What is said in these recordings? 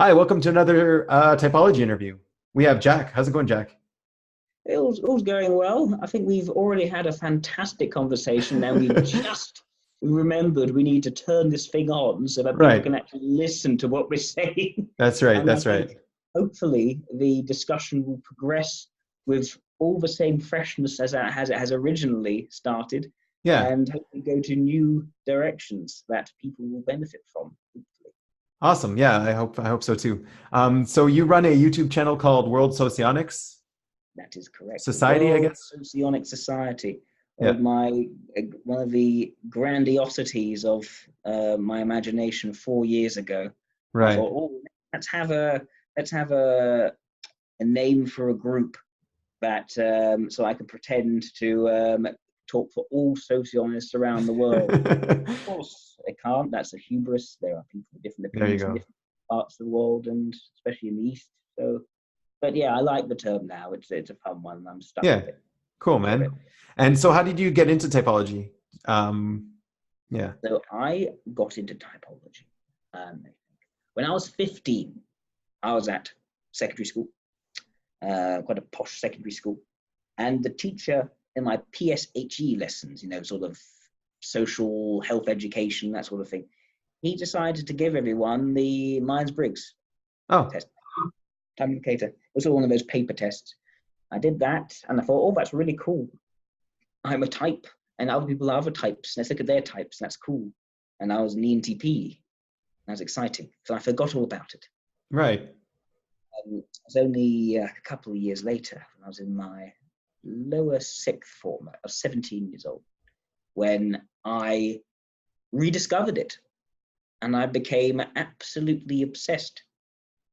Hi, welcome to another typology interview. We have Jack. How's it going, Jack? It was going well. I think we've already had a fantastic conversation, and we've just remembered we need to turn this thing on so that people Right. can actually listen to what we're saying. That's right. And I That's right. think hopefully the discussion will progress with all the same freshness as it has originally started, Yeah. and hopefully go to new directions that people will benefit from. Awesome. Yeah, I hope so too. So you run a YouTube channel called World Socionics That is correct. The Society, I World guess. Socionic Society. Yeah. One of the grandiosities of my imagination 4 years ago. I Right. thought, oh, let's have a let's have a name for a group that so I can pretend to talk for all socionists around the world. Of course, I can't. That's a hubris. There are people with different There you opinions in go. different parts of the world, and especially in the East. So but yeah, I like the term now. It's a fun one. I'm stuck Yeah. with it. Cool, With it. man. And so how did you get into typology? Um, yeah. So I got into typology. When I was 15, I was at secondary school, quite a posh secondary school, and the teacher in my PSHE lessons, sort of social health education, that sort of thing, he decided to give everyone the Myers-Briggs Oh, test, time indicator. It was all one of those paper tests. I did that, and I thought, oh, that's really cool. I'm a type, and other people are other types. Let's look at their types. That's cool. And I was an ENTP. That was exciting. So I forgot all about it. right. It was only a couple of years later, when I was in my lower sixth form, I was 17 years old, when I rediscovered it. And I became absolutely obsessed.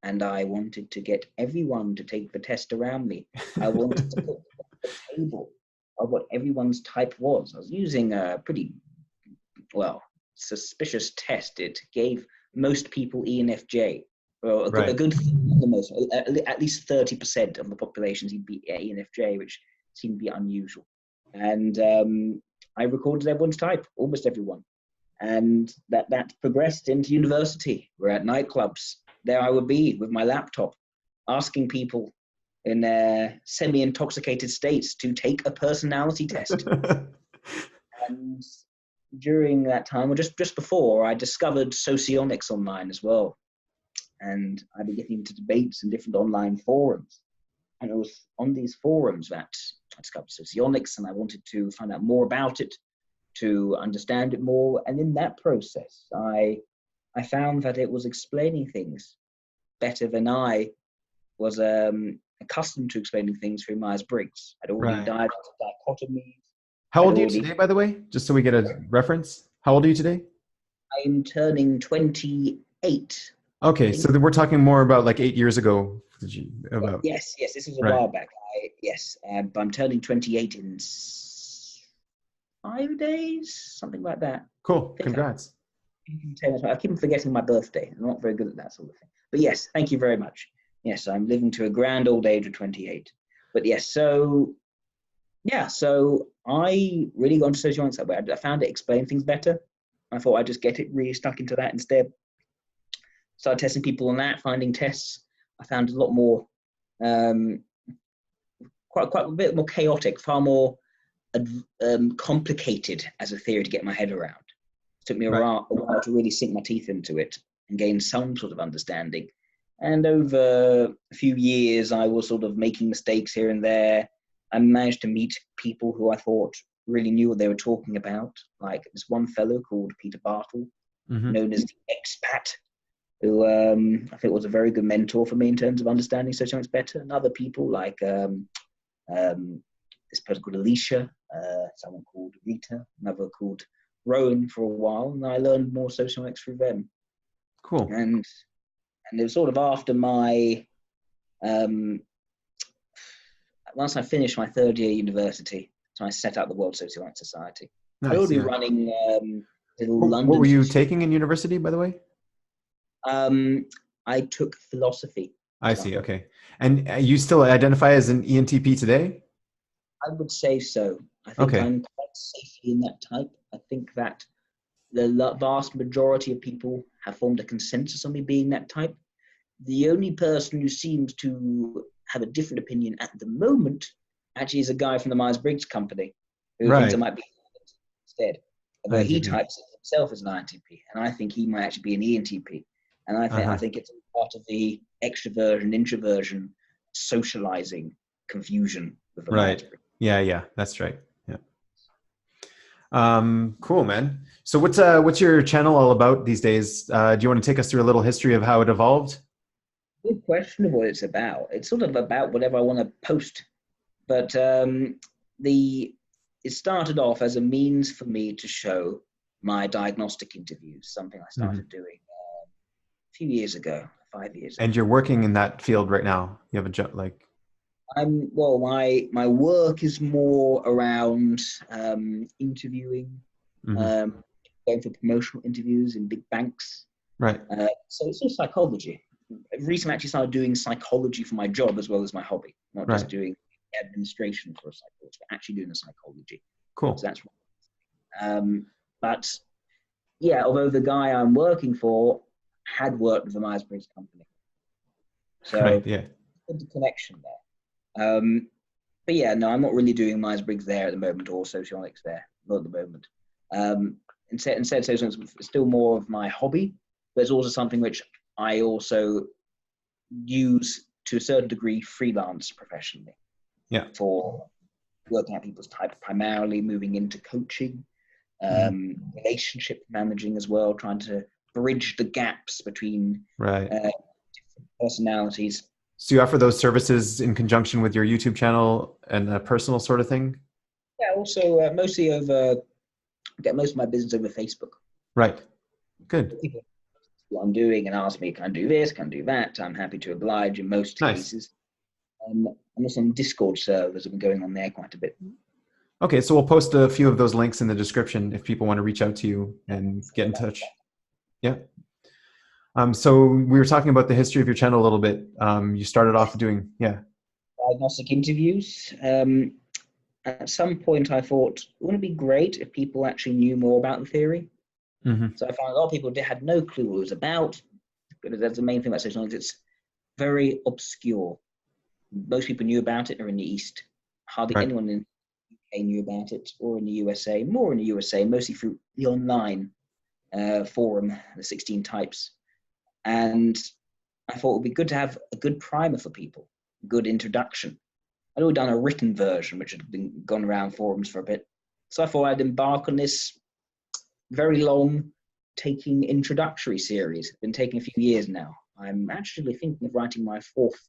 And I wanted to get everyone to take the test around me. I wanted to put the table of what everyone's type was. I was using a pretty, well, suspicious test. It gave most people ENFJ, or a Right. good the most, at least 30% of the population seemed to be ENFJ, which seemed to be unusual. And I recorded everyone's type, almost everyone. And that progressed into university. We're at nightclubs. There I would be with my laptop, asking people in their semi-intoxicated states to take a personality test. And during that time, or just before, I discovered Socionics online as well. And I've been getting into debates in different online forums. And it was on these forums that I discovered Socionics, and I wanted to find out more about it, to understand it more. And in that process, I found that it was explaining things better than I was accustomed to explaining things through Myers-Briggs. I'd already Right. dived into dichotomies. How I'd old are you already, today, by the way? Just so we get a reference. How old are you today? I'm turning 28. Okay, In, so then we're talking more about like 8 years ago. About yes, this was a right. while back. Yes, but I'm turning 28 in 5 days, something like that. Cool. I think Congrats. I keep forgetting my birthday. I'm not very good at that sort of thing. But yes, thank you very much. Yes, I'm living to a grand old age of 28. But yes, so yeah, so I really got into sociology that way. I found it explained things better. I thought I'd just get it really stuck into that instead. Started testing people on that, finding tests. I found a lot more, um, quite a bit more chaotic, far more complicated as a theory to get my head around. It took me a Right. while to really sink my teeth into it and gain some sort of understanding. And over a few years, I was sort of making mistakes here and there. I managed to meet people who I thought really knew what they were talking about, like this one fellow called Peter Bartle, Hmm. known as the expat, who I think was a very good mentor for me in terms of understanding socioeconomics better, and other people like um, this person called Alicia, someone called Rita, another called Rowan for a while, and I learned more socioeconomics through them. Cool. And it was sort of after my um, once I finished my third year university, so I set up the World Socioeconomic Society. I'd Nice. already been Yeah. running little What London were you society. taking in university, by the way? I took philosophy I as my see. first. Okay. And you still identify as an ENTP today? I would say so. I think Okay. I'm quite safely in that type. I think that the vast majority of people have formed a consensus on me being that type. the only person who seems to have a different opinion at the moment actually is a guy from the Myers-Briggs company who thinks it Right. might be instead. Although he INTP. types it himself as an INTP, and I think he might actually be an ENTP. And I Uh-huh. think it's part of the extroversion, introversion, socializing confusion with the Right. Myers-Briggs. Yeah, yeah, that's right. Yeah. Cool, man. So what's your channel all about these days? Do you want to take us through a little history of how it evolved? Good question of what it's about. It's sort of about whatever I want to post, but the it started off as a means for me to show my diagnostic interviews, something I Hmm. started doing a few years ago, 5 years ago. And you're working in that field right now. You have a job like. My work is more around interviewing, Hmm. um, going for promotional interviews in big banks. Right. So it's all psychology. Recently, I actually started doing psychology for my job as well as my hobby, not just Right. doing administration for a psychologist, but actually doing the psychology. So Cool. that's but yeah, although the guy I'm working for had worked with the Myers-Briggs company, Right. so Yeah. there's a connection there. But yeah, no, I'm not really doing Myers-Briggs there at the moment, or Socionics there, not at the moment. Um, instead, Socionics is still more of my hobby, but it's also something which I also use to a certain degree freelance professionally Yeah. for working out people's type, primarily moving into coaching, Hmm. relationship managing as well, trying to bridge the gaps between Right. different personalities. So you offer those services in conjunction with your YouTube channel and a personal sort of thing? Yeah, also mostly over, I get most of my business over Facebook. Right. Good. People what I'm doing and ask me, can I do this? Can I do that? I'm happy to oblige in most Nice. cases. I'm also on Discord servers. I've been going on there quite a bit. Okay, so we'll post a few of those links in the description if people want to reach out to you and get in touch. Yeah. So we were talking about the history of your channel a little bit. You started off doing, yeah. Diagnostic interviews. At some point, I thought, wouldn't it be great if people actually knew more about the theory? Hmm. So I found a lot of people had no clue what it was about. But that's the main thing about sociology. It's very obscure. Most people knew about it are in the East. Hardly Right. anyone in the UK knew about it, or in the USA. More in the USA, mostly through the online forum, the 16 types. And I thought it would be good to have a good primer for people, a good introduction. I'd already done a written version, which had been gone around forums for a bit. So I thought I'd embark on this very long taking introductory series. It's been taking a few years now. I'm actually thinking of writing my fourth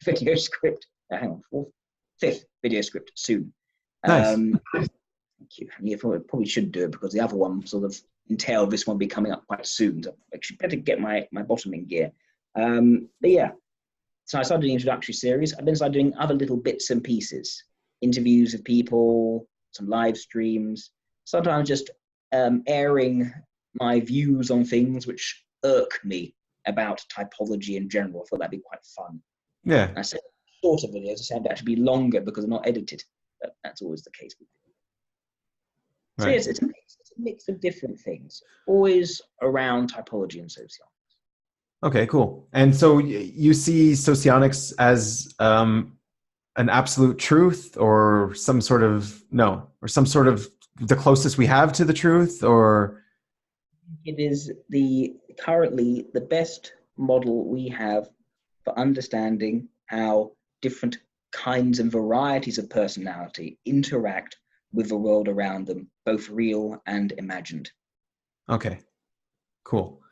video script. Fifth video script soon. Nice. Thank you. Yeah, probably should do it because the other one sort of entailed this one be coming up quite soon. So I should better get my bottom in gear. But yeah, so I started doing introductory series. I've then started doing other little bits and pieces, interviews of people, some live streams, sometimes just airing my views on things which irk me about typology in general. I thought that'd be quite fun. Yeah. And I said shorter videos, I said to actually be longer because they're not edited. But that's always the case with it. So Right. yes, it's a mix of different things, always around typology and sociology. Okay, cool. And so you see socionics as an absolute truth or some sort of, no, or some sort of the closest we have to the truth, or? It is currently the best model we have for understanding how different kinds and varieties of personality interact with the world around them, both real and imagined. Okay, cool.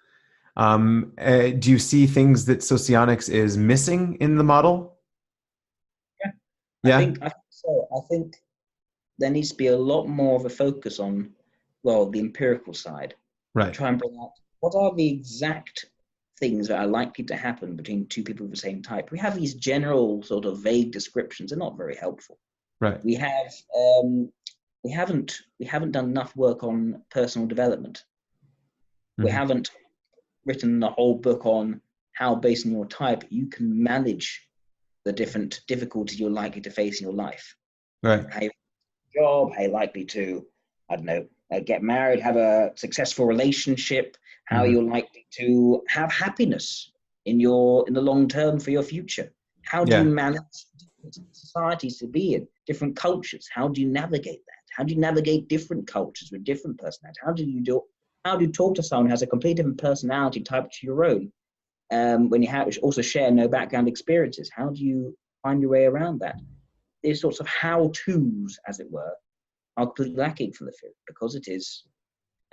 Do you see things that socionics is missing in the model? Yeah, Yeah, I think so. I think there needs to be a lot more of a focus on, well, the empirical side. right. Try and bring out what are the exact things that are likely to happen between two people of the same type. We have these general sort of vague descriptions. They're not very helpful. Right. We have we haven't done enough work on personal development. We Hmm. haven't written a whole book on how, based on your type, you can manage the different difficulties you're likely to face in your life. Right. How you job, how you're likely to, I don't know, get married, have a successful relationship, how Hmm. you're likely to have happiness. in the long term for your future? How do you Yeah. manage different societies to be in, different cultures? How do you navigate that? How do you navigate different cultures with different personalities? How do you talk to someone who has a completely different personality type to your own? When you also share no background experiences, how do you find your way around that? These sorts of how-tos, as it were, are completely lacking from the theory, because it is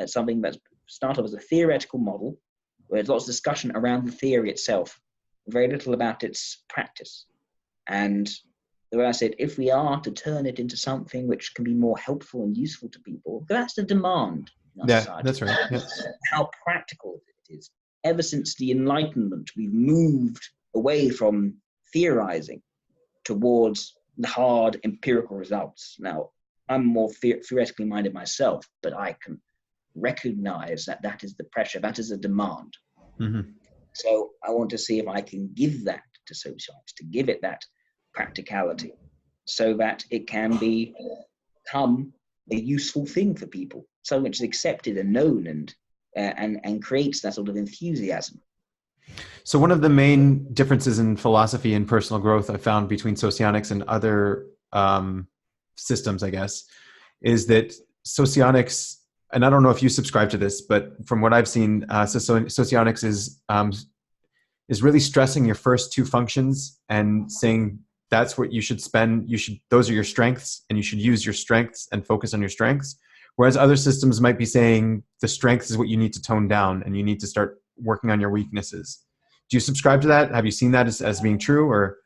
something that's started as a theoretical model where there's lots of discussion around the theory itself, very little about its practice. And the way I said, if we are to turn it into something which can be more helpful and useful to people, that's the demand in our society. That's right. Yeah. How practical it is. Ever since the Enlightenment, we've moved away from theorizing towards the hard empirical results. Now, I'm more theoretically minded myself, but I can recognize that that is the pressure, that is a demand. Mm-hmm. So I want to see if I can give that to sociologists, to give it that practicality, so that it can become a useful thing for people, something which is accepted and known and creates that sort of enthusiasm. So one of the main differences in philosophy and personal growth I found between Socionics and other systems, I guess, is that Socionics, and I don't know if you subscribe to this, but from what I've seen, Socionics is really stressing your first two functions and saying that's what you should spend. Those are your strengths, and you should use your strengths and focus on your strengths. Whereas other systems might be saying the strengths is what you need to tone down, and you need to start working on your weaknesses. Do you subscribe to that? Have you seen that as being true, or?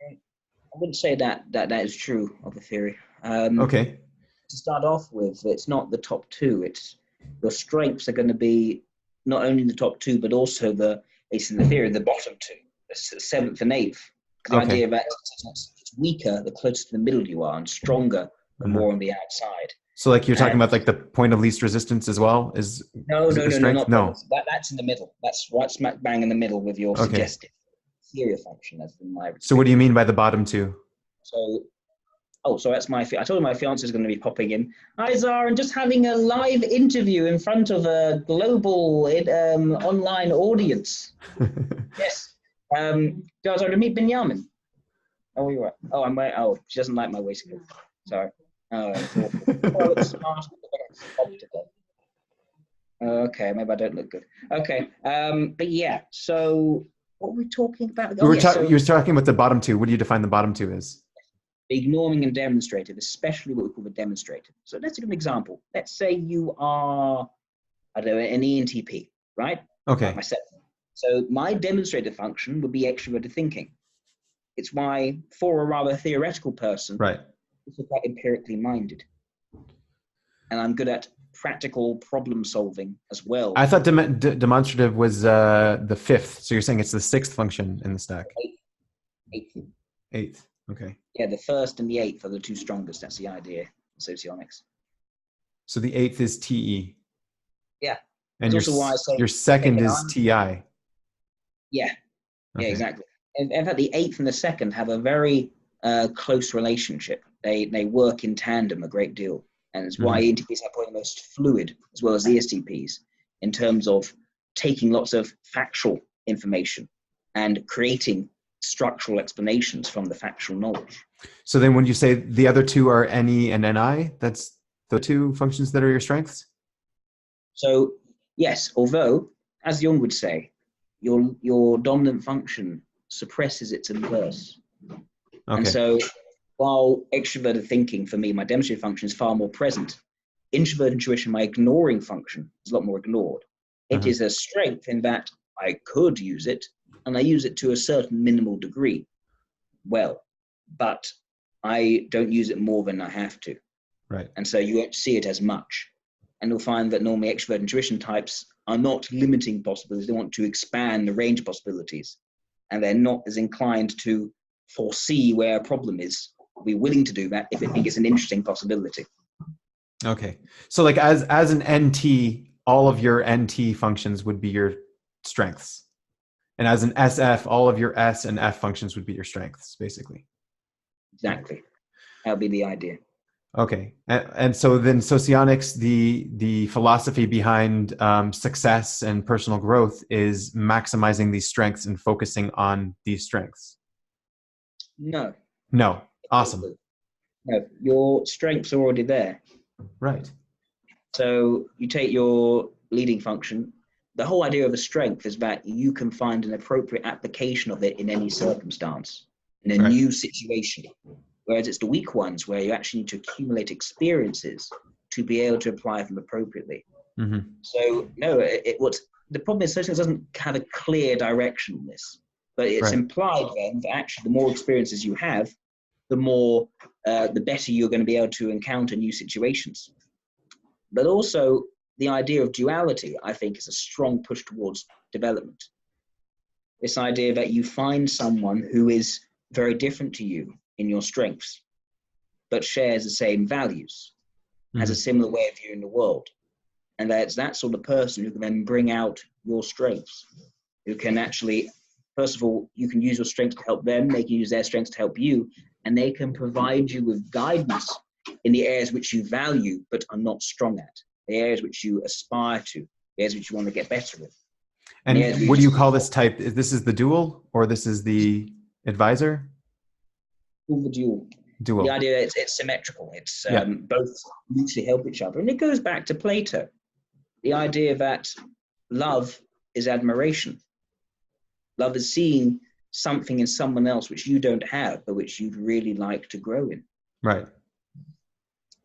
I wouldn't say that is true of the theory. Okay. To start off with, it's not the top two. It's your strengths are going to be not only the top two, but also it's in the theory, the bottom two, the seventh and eighth. The idea that it's weaker the closer to the middle you are, and stronger the more on the outside. So like you're talking about like the point of least resistance as well? No, not no. That's in the middle. That's right smack bang in the middle with your suggestive theory function. As in my so what do you mean by the bottom two? So that's I told you my fiance is going to be popping in. Hi, Zara, and just having a live interview in front of a global online audience. Yes. Guys, I to meet Binyamin. Oh, you are. Oh, I'm wearing. Oh, she doesn't like my waistcoat. Sorry. Oh, it's awful. Oh, I look smart. Okay, maybe I don't look good. Okay. But yeah. So what were we talking about? You were talking about the bottom two. What do you define the bottom two as? Ignoring and demonstrative, especially what we call the demonstrative. So let's take an example. Let's say you are, I don't know, an ENTP, right? Okay. Like myself. So my demonstrative function would be extroverted thinking. It's why, for a rather theoretical person, right, it's quite empirically minded. And I'm good at practical problem solving as well. I thought demonstrative was the fifth. So you're saying it's the sixth function in the stack? Eighth. Okay. Yeah, the first and the eighth are the two strongest. That's the idea in Socionics. So the eighth is TE. Yeah. And your second is TI. Yeah. Okay. Yeah, exactly. In fact, the eighth and the second have a very close relationship. They work in tandem a great deal. And it's why ENTPs are probably the most fluid, as well as ESTPs, in terms of taking lots of factual information and creating structural explanations from the factual knowledge. So then when you say the other two are NE and NI, that's the two functions that are your strengths? So yes, although, as Jung would say, your dominant function suppresses its inverse. Okay. And so while extroverted thinking, for me, my demonstrative function is far more present, introverted intuition, my ignoring function, is a lot more ignored. It is a strength in that I could use it, and I use it to a certain minimal degree. Well, but I don't use it more than I have to. Right. And so you won't see it as much. And you'll find that normally extrovert intuition types are not limiting possibilities. They want to expand the range of possibilities. And they're not as inclined to foresee where a problem is. Be willing to do that if they think it's an interesting possibility. Okay. So like as an NT, all of your NT functions would be your strengths. And as an SF, all of your S and F functions would be your strengths, basically. Exactly. That would be the idea. Okay. And so then socionics, the philosophy behind success and personal growth is maximizing these strengths and focusing on these strengths. No. No. Awesome. No, your strengths are already there. Right. So you take your leading function. The whole idea of a strength is that you can find an appropriate application of it in any circumstance, in a Right. new situation. Whereas it's the weak ones where you actually need to accumulate experiences to be able to apply them appropriately. Mm-hmm. So no, what's the problem is sociology doesn't have a clear direction on this, but it's Right. implied then that actually the more experiences you have, the better you're going to be able to encounter new situations. But also the idea of duality, I think, is a strong push towards development. This idea that you find someone who is very different to you in your strengths, but shares the same values, has a similar way of viewing the world. And that it's that sort of person who can then bring out your strengths, who can actually, first of all, you can use your strengths to help them, they can use their strengths to help you, and they can provide you with guidance in the areas which you value but are not strong at, the areas which you aspire to, the areas which you want to get better in. And what do you call this type? This is the dual, or this is the advisor? The dual. Dual. The idea that it's symmetrical. It's both mutually help each other. And it goes back to Plato. The idea that love is admiration. Love is seeing something in someone else which you don't have, but which you'd really like to grow in. Right.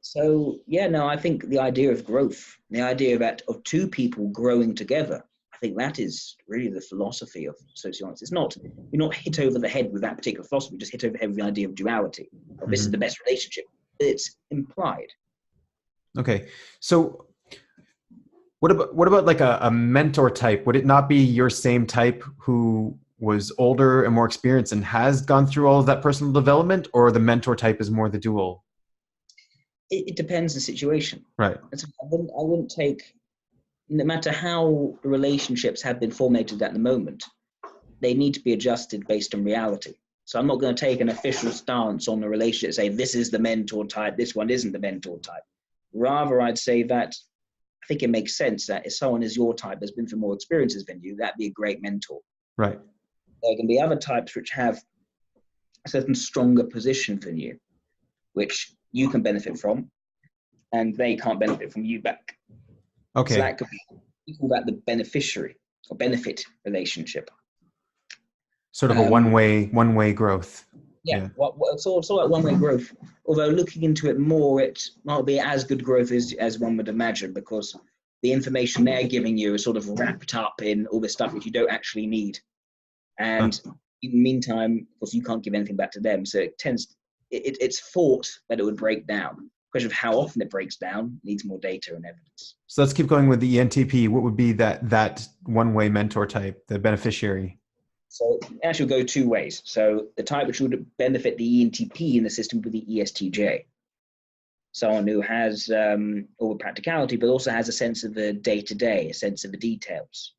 So, yeah, no, I think the idea of growth, the idea that of two people growing together, I think that is really the philosophy of sociology. It's not, you're not hit over the head with that particular philosophy, just hit over the head with the idea of duality. Or this is the best relationship. It's implied. Okay. So what about like a mentor type? Would it not be your same type who was older and more experienced and has gone through all of that personal development, or the mentor type is more the dual? It depends on the situation. Right. I wouldn't take, no matter how the relationships have been formulated at the moment, they need to be adjusted based on reality. So I'm not going to take an official stance on the relationship, say this is the mentor type, this one isn't the mentor type. Rather, I'd say that I think it makes sense that if someone is your type, has been through more experiences than you, that'd be a great mentor. Right. There can be other types which have a certain stronger position than you, which you can benefit from, and they can't benefit from you back. Okay. So that could be, we call that the beneficiary or benefit relationship. Sort of a one-way growth. Yeah. It's all like one-way growth. Although looking into it more, it might be as good growth as one would imagine, because the information they're giving you is sort of wrapped up in all this stuff which you don't actually need. And in the meantime, of course, you can't give anything back to them. So it's thought that it would break down. The question of how often it breaks down needs more data and evidence. So let's keep going with the ENTP. What would be that one-way mentor type, the beneficiary? So it actually will go two ways. So the type which would benefit the ENTP in the system would be the ESTJ. Someone who has all the practicality, but also has a sense of the day-to-day, a sense of the details.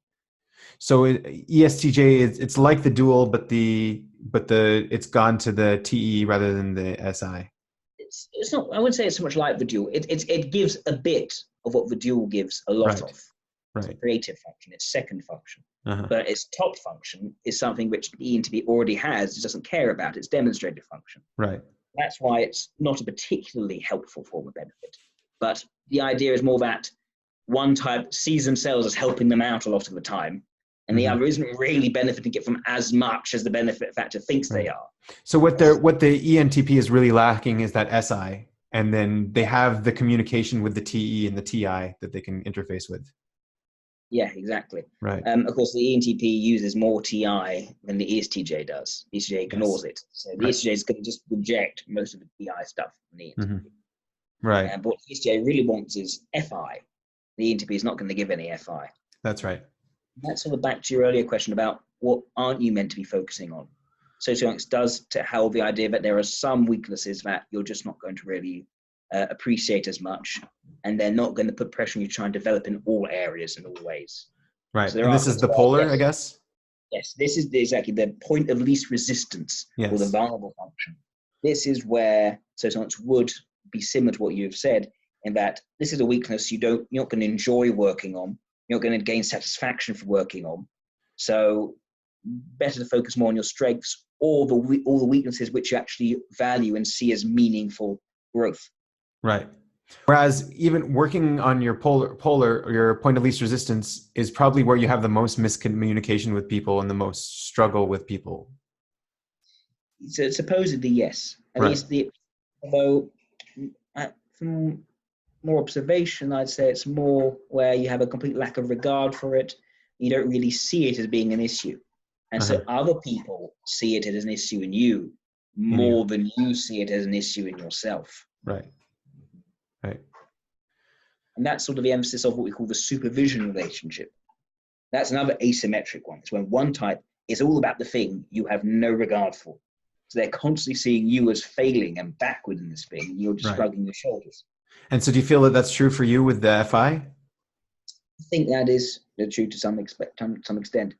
So ESTJ it's like the dual, but it's gone to the TE rather than the SI. It's not. I wouldn't say it's so much like the dual. It gives a bit of what the dual gives a lot of. Right. It's a creative function. Its second function, but its top function is something which the ENTP already has. It doesn't care about its demonstrated function. Right. That's why it's not a particularly helpful form of benefit. But the idea is more that one type sees themselves as helping them out a lot of the time, and the other isn't really benefiting it from as much as the benefit factor thinks they are. So what the ENTP is really lacking is that SI, and then they have the communication with the TE and the TI that they can interface with. Yeah, exactly. Right. Of course, the ENTP uses more TI than the ESTJ does. ESTJ ignores it. So the ESTJ is going to just reject most of the TI stuff from the ENTP. Right. But what the ESTJ really wants is FI. The ENTP is not going to give any FI. That's right. That's sort of back to your earlier question about what aren't you meant to be focusing on. Socionics does to hold the idea that there are some weaknesses that you're just not going to really appreciate as much, and they're not going to put pressure on you to try and develop in all areas and all ways. Right. So and this is the polar, I guess? Yes, this is exactly the point of least resistance, or the vulnerable function. This is where Socionics would be similar to what you've said, in that this is a weakness you're not going to enjoy working on. You're not going to gain satisfaction for working on. So better to focus more on your strengths or all the weaknesses which you actually value and see as meaningful growth. Right. Whereas even working on your polar or your point of least resistance is probably where you have the most miscommunication with people and the most struggle with people. So supposedly, yes. At Right. least although from more observation, I'd say it's more where you have a complete lack of regard for it. You don't really see it as being an issue. And so other people see it as an issue in you more than you see it as an issue in yourself. Right. Right. And that's sort of the emphasis of what we call the supervision relationship. That's another asymmetric one. It's when one type is all about the thing you have no regard for. So they're constantly seeing you as failing and backward in this thing, and you're just shrugging your shoulders. And so do you feel that that's true for you with the FI? I think that is true to some extent.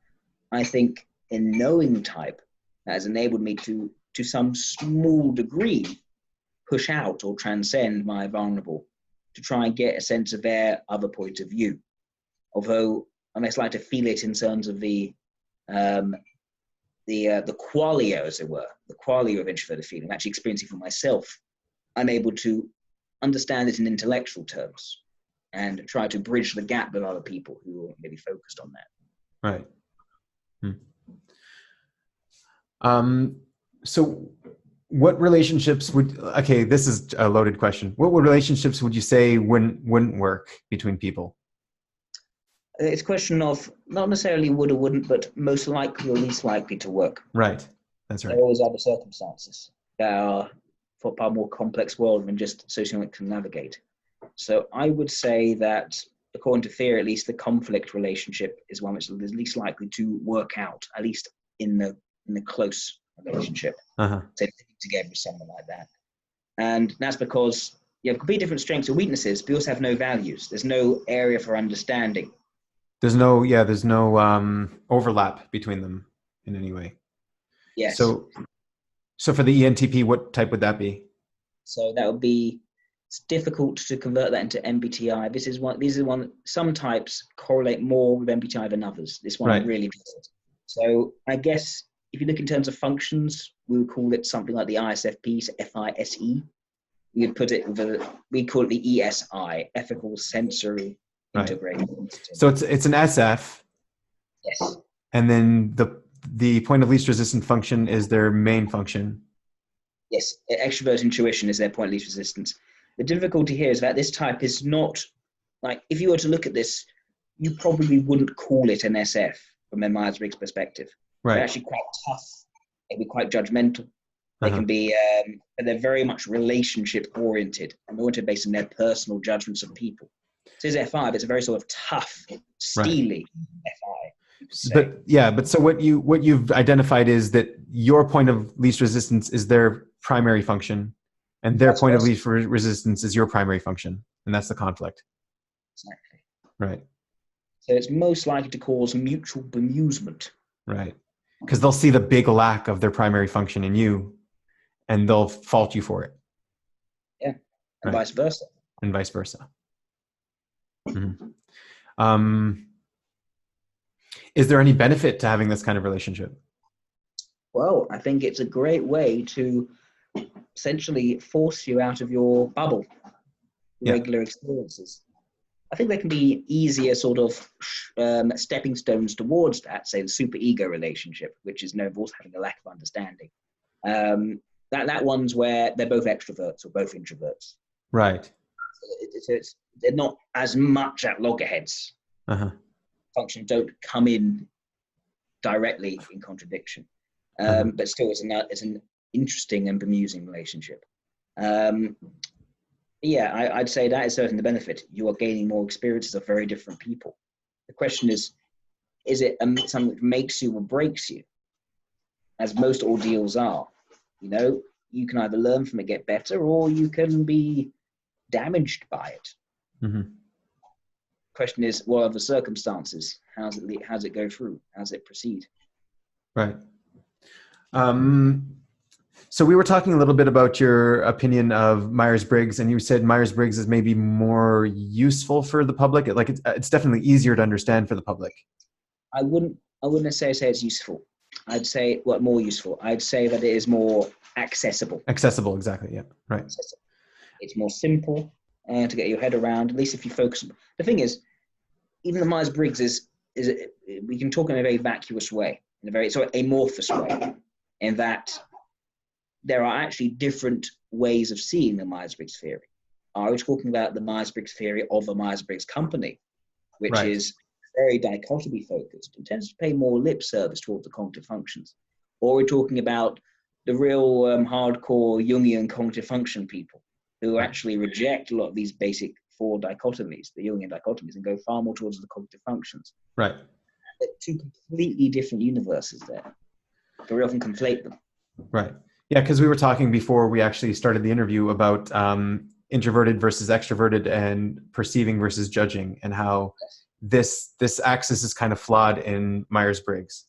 I think in knowing type, that has enabled me to some small degree, push out or transcend my vulnerable to try and get a sense of their other point of view. Although I less like to feel it in terms of the qualia, as it were, the qualia of introverted feeling, actually experiencing for myself, I'm able to understand it in intellectual terms and try to bridge the gap with other people who are maybe focused on that. Right. So what relationships this is a loaded question. What relationships would you say wouldn't work between people? It's a question of not necessarily would or wouldn't, but most likely or least likely to work. Right. That's right. There are always other circumstances that are for a far more complex world than just Socionics can navigate. So I would say that, according to theory, at least the conflict relationship is one which is least likely to work out, at least in the close relationship. Say living together with someone like that. And that's because you have completely different strengths and weaknesses, but you also have no values. There's no area for understanding. There's no overlap between them in any way. Yes. So for the ENTP, what type would that be? So that would be, it's difficult to convert that into MBTI. These are one, some types correlate more with MBTI than others. This one really doesn't. So I guess if you look in terms of functions, we would call it something like the ISFP, so FISE. We would put it we call it the ESI, ethical sensory integration. So it's an SF. Yes. And then the point of least resistance function is their main function. Yes, extrovert intuition is their point of least resistance. The difficulty here is that this type is not, like, if you were to look at this, you probably wouldn't call it an SF from a Myers-Briggs perspective. They're actually quite tough. They can be quite judgmental. They can be, but they're very much relationship oriented and oriented based on their personal judgments of people. So as FI, it's a very sort of tough, steely FI. But so what you've identified is that your point of least resistance is their primary function, and their point of least resistance is your primary function, and that's the conflict. Exactly. Right. So it's most likely to cause mutual bemusement. Right. Because they'll see the big lack of their primary function in you, and they'll fault you for it. Yeah, and vice versa. And vice versa. Mm-hmm. Is there any benefit to having this kind of relationship? Well, I think it's a great way to essentially force you out of your bubble, regular experiences. I think there can be easier sort of stepping stones towards that, say the superego relationship, which is known for also having a lack of understanding. That one's where they're both extroverts or both introverts. Right. They're not as much at loggerheads. Functions don't come in directly in contradiction. But still, it's an interesting and bemusing relationship. I'd say that is certainly the benefit. You are gaining more experiences of very different people. The question is it something that makes you or breaks you? As most ordeals are. You know, you can either learn from it, get better, or you can be damaged by it. Question is, what are the circumstances? How's it go through? How's it proceed? Right. So we were talking a little bit about your opinion of Myers-Briggs, and you said Myers-Briggs is maybe more useful for the public. Like it's definitely easier to understand for the public. I wouldn't necessarily say it's useful. I'd say more useful. I'd say that it is more accessible. Accessible, exactly. Yeah, right. Accessible. It's more simple to get your head around. At least if you focus. The thing is, even the Myers-Briggs is we can talk in a very vacuous way, in a very amorphous way, in that there are actually different ways of seeing the Myers-Briggs theory. Are we talking about the Myers-Briggs theory of a Myers-Briggs company, which is very dichotomy focused and tends to pay more lip service towards the cognitive functions? Or we're talking about the real hardcore Jungian cognitive function people who actually reject a lot of these basic four dichotomies, the Jungian dichotomies, and go far more towards the cognitive functions. Right. Two completely different universes there. But we often conflate them. Right. Yeah, because we were talking before we actually started the interview about introverted versus extroverted and perceiving versus judging, and how this axis is kind of flawed in Myers-Briggs.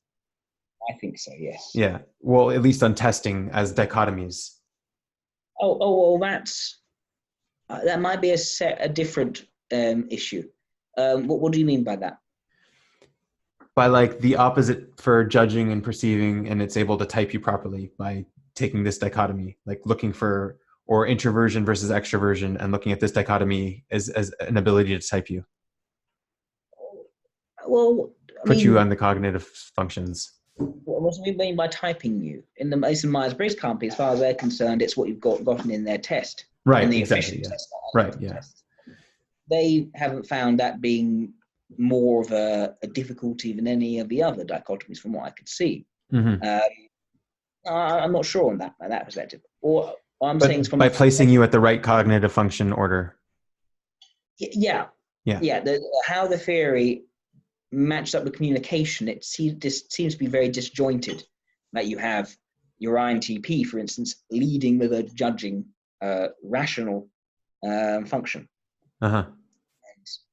I think so, yes. Yeah. Well, at least on testing as dichotomies. Well, that might be a different issue. What do you mean by that? By like the opposite for judging and perceiving, and it's able to type you properly by taking this dichotomy, like looking for, or introversion versus extroversion, and looking at this dichotomy as an ability to type you. Well, put you on the cognitive functions. What do we mean by typing you? In the Myers-Briggs company, as far as they're concerned, it's what you've gotten in their test. Right, in the exactly. Yeah. Test, right, yeah. Test. They haven't found that being more of a difficulty than any of the other dichotomies, from what I could see. Mm-hmm. I'm not sure on that perspective. Or I'm saying it's from by placing you at the right cognitive function order. Yeah. How the theory matched up with communication, it seems to be very disjointed. That you have your ENTP, for instance, leading with a judging, rational function, and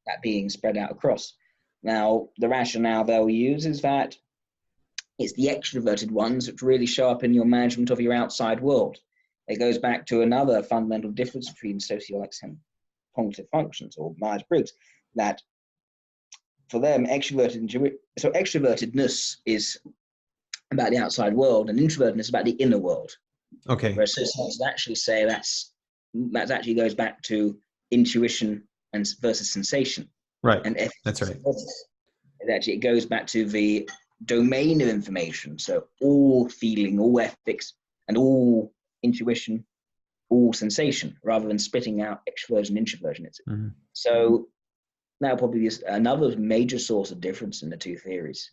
that being spread out across. Now, the rationale they'll use is that it's the extroverted ones which really show up in your management of your outside world. It goes back to another fundamental difference between socionics and cognitive functions, or Myers-Briggs, that for them, extrovertedness is about the outside world, and introvertedness is about the inner world. Okay. Whereas sociologists actually say that actually goes back to intuition and versus sensation. Right. And that's right. It goes back to the domain of information. So all feeling, all ethics, and all intuition, all sensation, rather than splitting out extroversion and introversion. Mm-hmm. So that probably is another major source of difference in the two theories.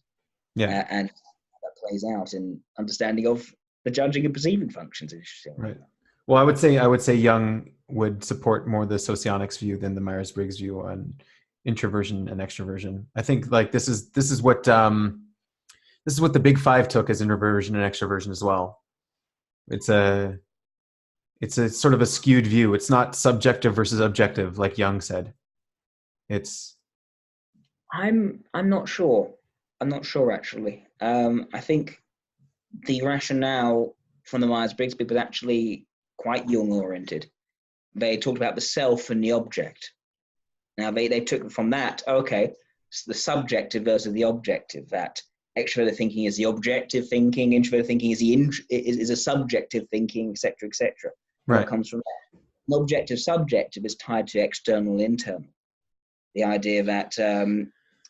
Yeah. And that plays out in understanding of the judging and perceiving functions. Right. Well, I would say Jung would support more the Socionics view than the Myers-Briggs view on introversion and extroversion. I think like this is what the Big Five took as introversion and extroversion as well. It's a sort of a skewed view. It's not subjective versus objective, like Jung said. I'm not sure. I'm not sure actually. I think the rationale from the Myers-Briggs people is actually quite Jung oriented. They talked about the self and the object. Now they took from that, okay, it's the subjective versus the objective, that extroverted thinking is the objective thinking, introverted thinking is a subjective thinking, etc., etc. Right. What comes from that. An objective subjective is tied to external internal. The idea that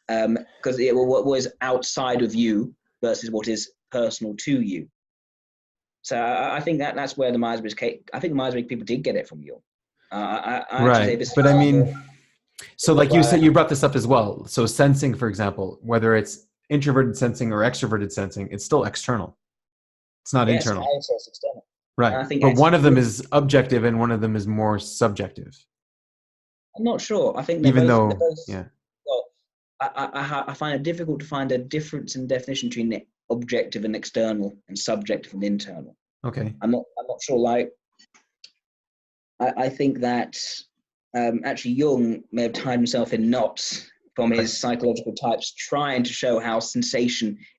because what was outside of you versus what is personal to you. So I think that's where the Myers-Briggs people did get it from Jung. Right, but I mean, so like you said, you brought this up as well. So sensing, for example, whether it's introverted sensing or extroverted sensing, it's still external. It's not internal. I would say it's external. Right, but one of them is objective and one of them is more subjective. I'm not sure. I think they're both, yeah. Well, I find it difficult to find a difference in definition between the objective and external and subjective and internal. Okay. I'm not sure. Like, I think that actually Jung may have tied himself in knots from his psychological types, trying to show how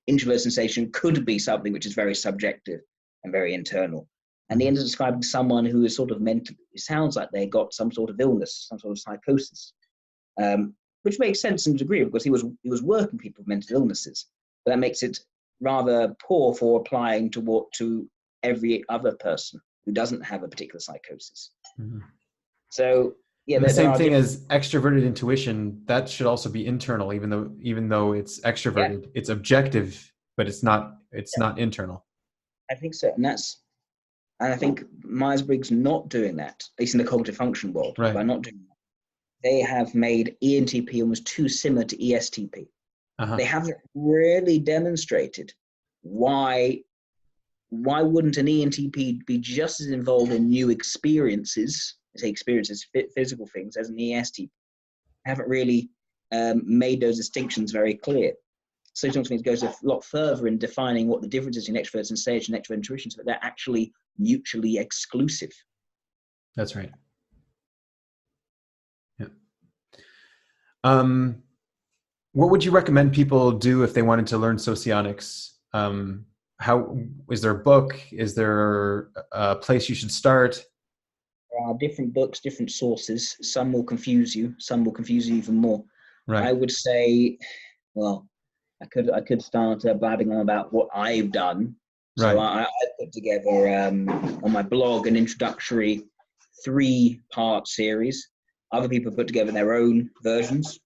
introvert sensation could be something which is very subjective and very internal. And they end up describing someone who is sort of mental. It sounds like they got some sort of illness, some sort of psychosis, which makes sense in a degree because he was working people with mental illnesses. But that makes it rather poor for applying to every other person who doesn't have a particular psychosis. Mm-hmm. So yeah, and the same thing as extroverted intuition, that should also be internal, even though it's extroverted, it's objective, but it's not internal. I think so, and I think Myers-Briggs not doing that, at least in the cognitive function world, right. by not doing that, they have made ENTP almost too similar to ESTP. They haven't really demonstrated why wouldn't an ENTP be just as involved in new experiences, physical things, as an ESTP? Haven't really made those distinctions very clear. Socionics goes a lot further in defining what the differences in extroverts and sage and extrovert intuition, so that they're actually mutually exclusive. That's right. Yeah. What would you recommend people do if they wanted to learn Socionics? How is there a book? Is there a place you should start? There are different books, different sources. Some will confuse you. Some will confuse you even more. Right. I would say, well, I could start blabbing on about what I've done. So I put together on my blog an introductory 3-part series. Other people put together their own versions.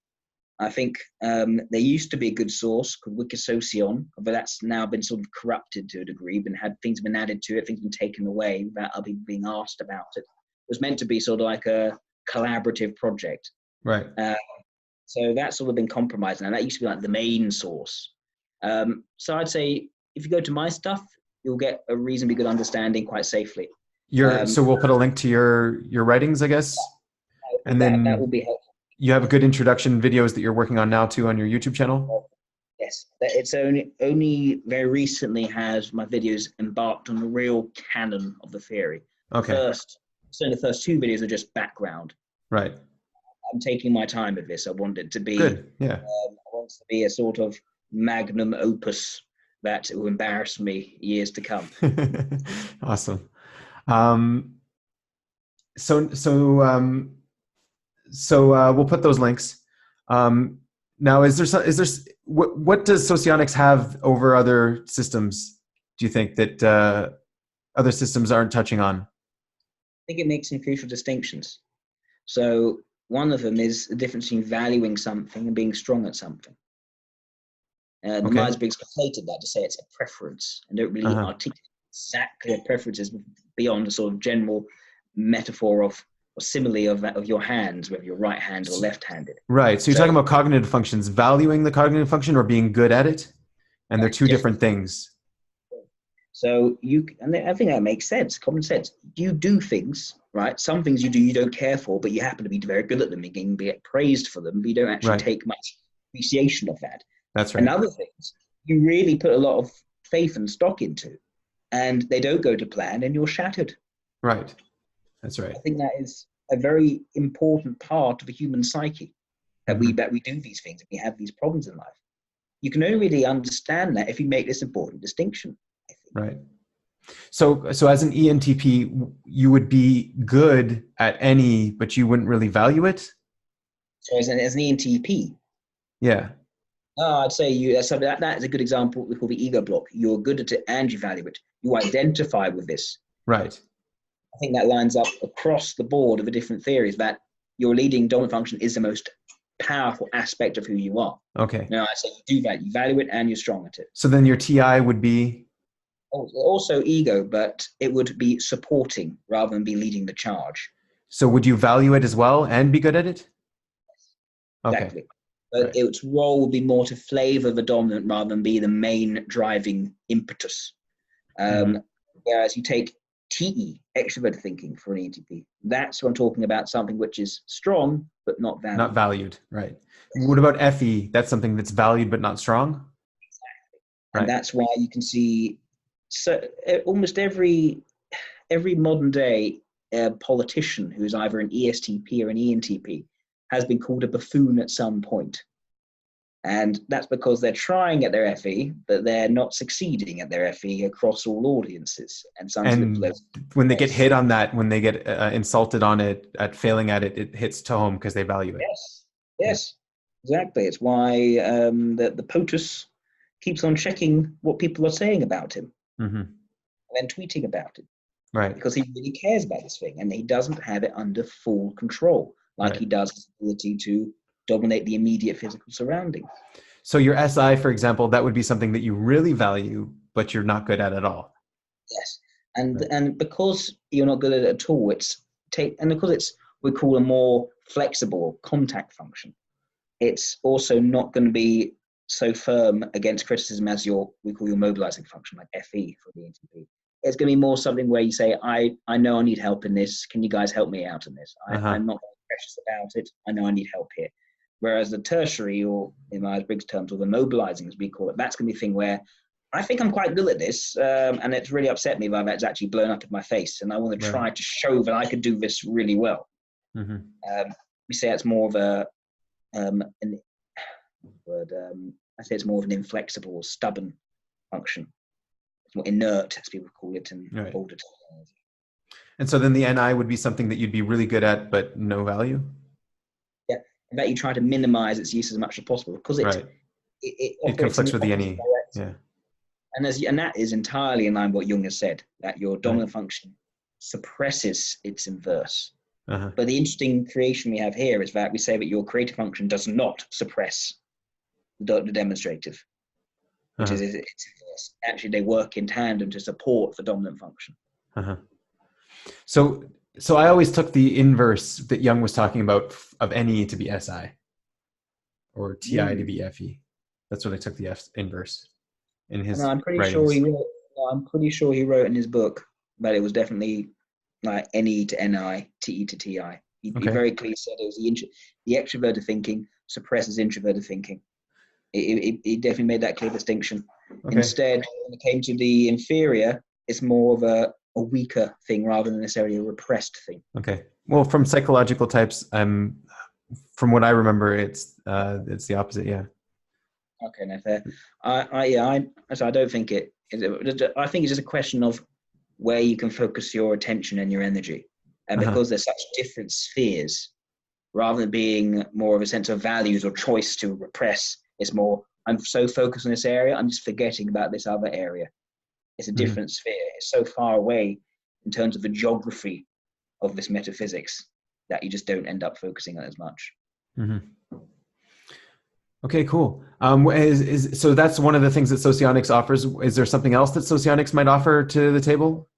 I think there used to be a good source called Wikisocion, but that's now been sort of corrupted to a degree. Things have been added to it, things have been taken away without other people being asked about it. It was meant to be sort of like a collaborative project. Right. So that's sort of been compromised now. That used to be like the main source. So I'd say if you go to my stuff, you'll get a reasonably good understanding quite safely. So we'll put a link to your writings, I guess, and then that will be helpful. You have a good introduction videos that you're working on now too on your YouTube channel. Yes, it's only very recently has my videos embarked on the real canon of the theory. Okay. The first 2 videos are just background. Right. I'm taking my time with this. I want it to be good. Yeah. I want it to be a sort of magnum opus that will embarrass me years to come. Awesome. So we'll put those links. Now, what does Socionics have over other systems? Do you think that other systems aren't touching on? I think it makes some crucial distinctions. So one of them is the difference between valuing something and being strong at something. Myers-Briggs conflated that to say it's a preference and don't really articulate exactly what preferences beyond a sort of general metaphor or simile of your hands, whether you're right-handed or left-handed. Right. So you're talking about cognitive functions, valuing the cognitive function or being good at it, and they're two different things. So I think that makes sense, common sense. You do things, right? Some things you do you don't care for, but you happen to be very good at them. You can be praised for them, but you don't actually take much appreciation of that. That's right. And other things you really put a lot of faith and stock into, and they don't go to plan, and you're shattered. Right. That's right. I think that is a very important part of the human psyche, that we do these things, and we have these problems in life. You can only really understand that if you make this important distinction, I think. Right. So as an ENTP, you would be good at any, but you wouldn't really value it? So as an ENTP? Yeah. I'd say that is a good example of what we call the ego block. You're good at it and you value it. You identify with this. Right. I think that lines up across the board of the different theories, that your leading dominant function is the most powerful aspect of who you are. Okay. Now I say you value it and you're strong at it. So then your TI would be? Also ego, but it would be supporting rather than be leading the charge. So would you value it as well and be good at it? Exactly. Okay. But its role would be more to flavor the dominant rather than be the main driving impetus. Whereas you take TE, extroverted thinking, for an ENTP, that's what I'm talking about, something which is strong but not valued. Not valued, right. What about FE? That's something that's valued but not strong? Exactly. Right. And that's why you can see almost every modern day politician who's either an ESTP or an ENTP has been called a buffoon at some point. And that's because they're trying at their FE, but they're not succeeding at their FE across all audiences. And And when they get hit on that, when they get insulted on it, at failing at it, it hits to home because they value it. Yes, exactly. It's why the POTUS keeps on checking what people are saying about him, and then tweeting about it. Right. Because he really cares about this thing, and he doesn't have it under full control, like he does his ability to dominate the immediate physical surroundings. So your SI, for example, that would be something that you really value, but you're not good at all. Yes, and because you're not good at it at all, because we call a more flexible contact function. It's also not going to be so firm against criticism as we call your mobilizing function, like FE for the ENTP. It's going to be more something where you say, I know I need help in this. Can you guys help me out in this? I'm not very precious about it. I know I need help here. Whereas the tertiary, or in Myers-Briggs terms, or the mobilizing, as we call it, that's going to be a thing where I think I'm quite good at this, and it's really upset me that it's actually blown up in my face, and I want to try to show that I could do this really well. We say it's more of I say it's more of an inflexible or stubborn function. It's more inert, as people call it in older terminology. And so then the NI would be something that you'd be really good at, but no value? Yeah, and that you try to minimize its use as much as possible, because it conflicts with the NE. Yeah. And that is entirely in line with what Jung has said, that your dominant function suppresses its inverse. But the interesting creation we have here is that we say that your creative function does not suppress the demonstrative, which is its inverse. Actually, they work in tandem to support the dominant function. So I always took the inverse that Jung was talking about of NE to be SI, or TI to be FE. That's what I took the inverse in his I'm pretty writings. sure he wrote in his book that it was definitely like NE to NI, TE to TI. He very clearly said it was the extroverted thinking suppresses introverted thinking. He definitely made that clear distinction. Instead, when it came to the inferior, it's more of a weaker thing rather than necessarily a repressed thing. Okay. Well, from psychological types, from what I remember, it's the opposite. Yeah. Okay, no fair. I don't think it. I think it's just a question of where you can focus your attention and your energy, and because there's such different spheres, rather than being more of a sense of values or choice to repress, it's more, I'm so focused on this area, I'm just forgetting about this other area. It's a different sphere. It's so far away in terms of the geography of this metaphysics that you just don't end up focusing on as much. Okay, cool. So that's one of the things that Socionics offers. Is there something else that Socionics might offer to the table?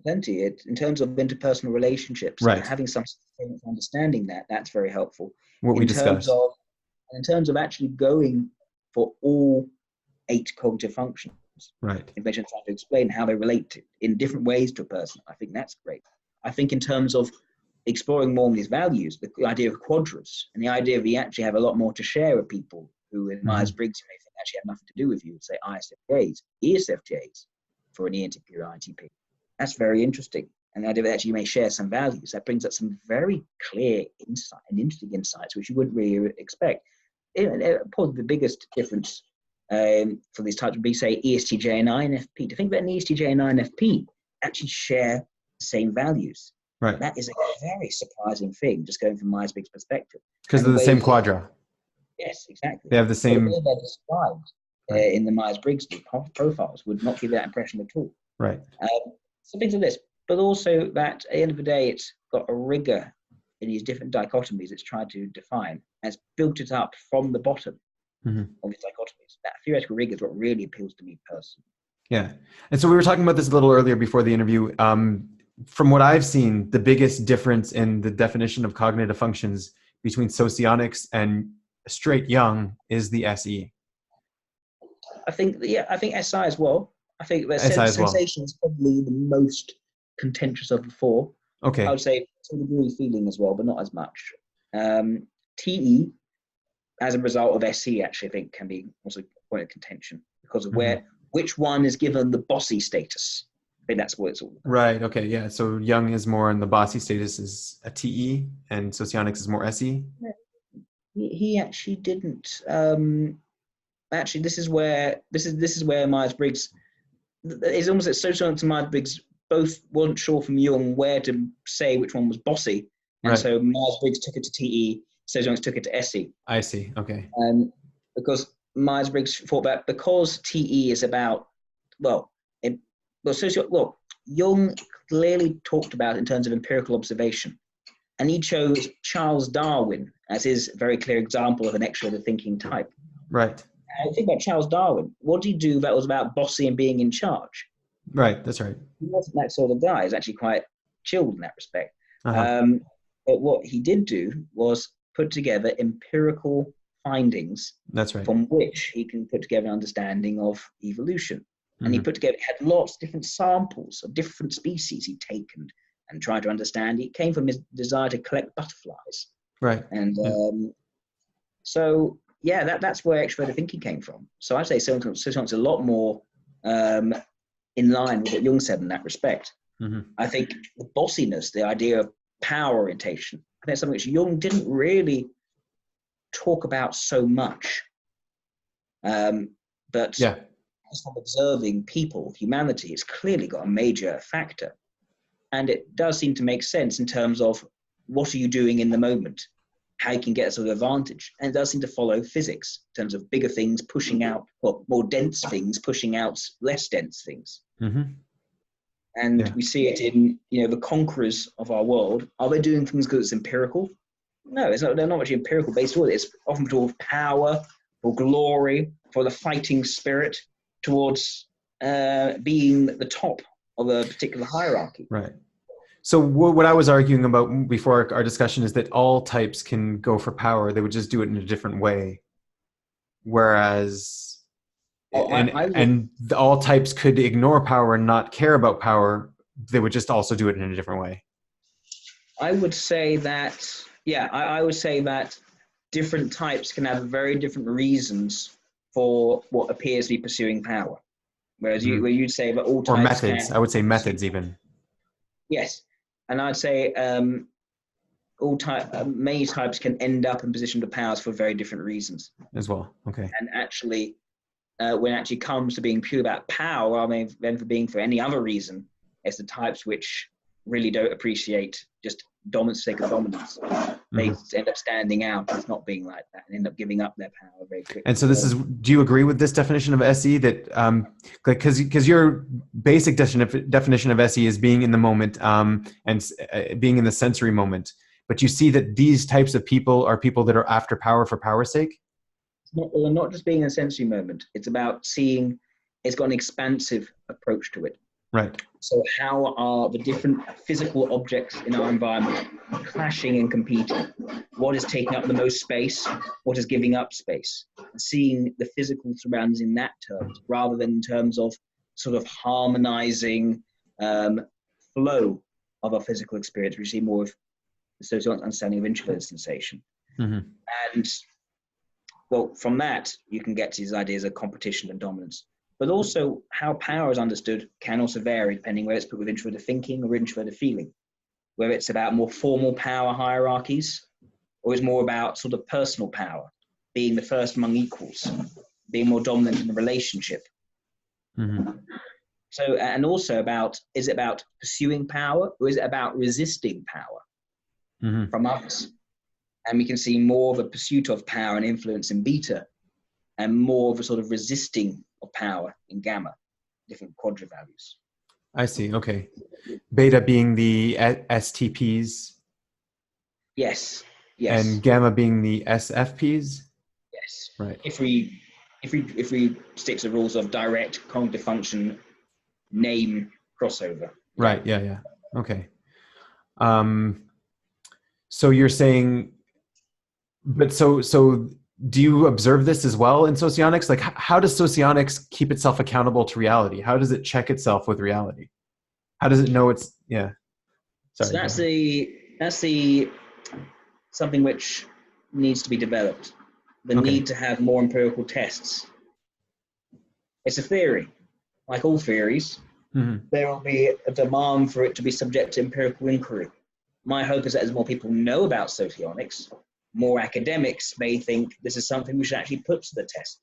Plenty. In terms of interpersonal relationships, having some understanding that's very helpful. What we discussed. In terms of actually going for all 8 cognitive functions. Right. If they're trying to explain how they relate in different ways to a person, I think that's great. I think in terms of exploring more of these values, the idea of quadrants and the idea of you actually have a lot more to share with people who in Myers-Briggs may think actually have nothing to do with you, say ISFJs, ESFJs for an ENTP or INTP. That's very interesting. And the idea that actually you may share some values, that brings up some very clear insight and interesting insights, which you wouldn't really expect. Probably the biggest difference for these types would be, say, ESTJ and INFP. To think that an ESTJ and INFP actually share the same values. Right. That is a very surprising thing, just going from Myers-Briggs' perspective. Because they're the same quadra. Yes, exactly. They have the same. The way they're described in the Myers-Briggs profiles would not give that impression at all. Right. So things like this, but also that at the end of the day, it's got a rigor in these different dichotomies it's tried to define, and it's built it up from the bottom of these dichotomies. That theoretical rigor is what really appeals to me personally. Yeah. And so we were talking about this a little earlier before the interview. From what I've seen, the biggest difference in the definition of cognitive functions between Socionics and straight Jung is the SE. I think SI as well. I think that sensation is probably the most contentious of the 4. Okay. I would say to a degree feeling as well, but not as much. TE, as a result of SE, actually I think can be also a point of contention because of which one is given the bossy status. I think that's what it's all about. Right. Okay. Yeah. So Jung is more in the bossy status is a TE, and Socionics is more SE. he actually didn't. Actually, this is where Myers-Briggs. It's almost like Socionics and Myers-Briggs both weren't sure from Jung where to say which one was bossy, and Right. so Myers-Briggs took it to TE, Socionics took it to SE. I see. Okay. Because Myers-Briggs thought that because TE is about, Jung clearly talked about in terms of empirical observation, and he chose Charles Darwin as his very clear example of an extroverted thinking type. Right. And I think about Charles Darwin. What did he do that was about bossy and being in charge? Right. That's right. He wasn't that sort of guy. He's actually quite chilled in that respect. Uh-huh. But what he did do was put together empirical findings. That's right. From which he can put together an understanding of evolution. And he had lots of different samples of different species he'd taken and tried to understand. It came from his desire to collect butterflies. Right. And that's where extroverted thinking came from. So I'd say Socionics a lot more in line with what Jung said in that respect. I think the bossiness, the idea of power orientation, I think it's something which Jung didn't really talk about so much. But just from observing people, humanity, it's clearly got a major factor. And it does seem to make sense in terms of what are you doing in the moment, how you can get a sort of advantage. And it does seem to follow physics in terms of bigger things pushing out, or more dense things pushing out less dense things. And we see it in, the conquerors of our world. Are they doing things because it's empirical? No, they're not much empirical based on it. It's often towards power, or glory, for the fighting spirit, towards being the top of a particular hierarchy. Right. So what I was arguing about before our discussion is that all types can go for power. They would just do it in a different way. Whereas, all types could ignore power and not care about power. They would just also do it in a different way. I would say that, I would say that different types can have very different reasons for what appears to be pursuing power. Whereas where you'd say that all types or methods, I would say methods even. Yes, and I'd say many types can end up in position of powers for very different reasons as well. Okay. And actually, when it actually comes to being pure about power, rather than for being for any other reason, it's the types which really don't appreciate just dominance for the sake of dominance. They end up standing out as not being like that and end up giving up their power very quickly. And so do you agree with this definition of SE that, because your basic definition of SE is being in the moment and being in the sensory moment, but you see that these types of people are people that are after power for power's sake? Not just being in a sensory moment. It's about seeing, it's got an expansive approach to it. Right. So how are the different physical objects in our environment clashing and competing? What is taking up the most space? What is giving up space? Seeing the physical surroundings in that terms, rather than in terms of sort of harmonizing flow of our physical experience. We see more of the social understanding of introverted sensation. And from that, you can get to these ideas of competition and dominance. But also how power is understood can also vary depending whether it's put with introverted thinking or introverted feeling. Whether it's about more formal power hierarchies, or it's more about sort of personal power, being the first among equals, being more dominant in the relationship. So, and also is it about pursuing power, or is it about resisting power from others? And we can see more of a pursuit of power and influence in beta, and more of a sort of resisting of power in gamma, different quadra values. I see. Okay. Beta being the STPs. Yes. And gamma being the SFPs. Yes. Right. If we stick to the rules of direct cognitive function name crossover. Right. Yeah. Okay. So you're saying, but so do you observe this as well in socionics? Like, how does socionics keep itself accountable to reality? How does it check itself with reality? How does it know it's, Sorry. So that's the something which needs to be developed. The need to have more empirical tests. It's a theory. Like all theories, there will be a demand for it to be subject to empirical inquiry. My hope is that as more people know about socionics, more academics may think this is something we should actually put to the test.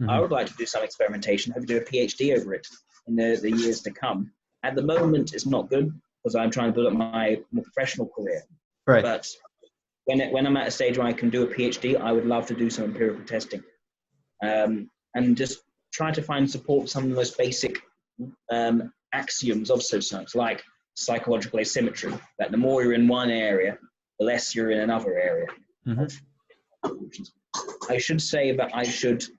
I would like to do some experimentation, hope to do a PhD over it in the years to come. At the moment, it's not good because I'm trying to build up my more professional career. Right. But when I'm at a stage where I can do a PhD, I would love to do some empirical testing, and just try to find support for some of the most basic axioms of socionics, like psychological asymmetry, that the more you're in one area, the less you're in another area. I should say that I shouldn't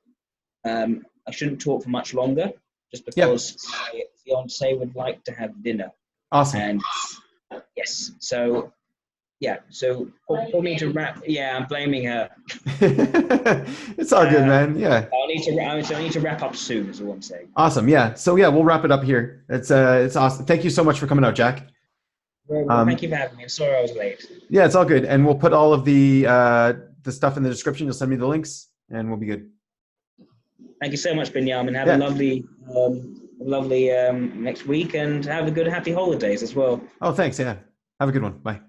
talk for much longer, just because my fiance would like to have dinner. Awesome. And yes, so for me to wrap, I'm blaming her. It's all good, man. Yeah. I need to wrap up soon, is all I'm saying. Awesome. Yeah. So we'll wrap it up here. It's awesome. Thank you so much for coming out, Jack. Well, thank you for having me. I'm sorry I was late. Yeah, it's all good. And we'll put all of the stuff in the description. You'll send me the links and we'll be good. Thank you so much, Binyamin. Have a lovely next week, and have a good happy holidays as well. Oh, thanks. Yeah. Have a good one. Bye.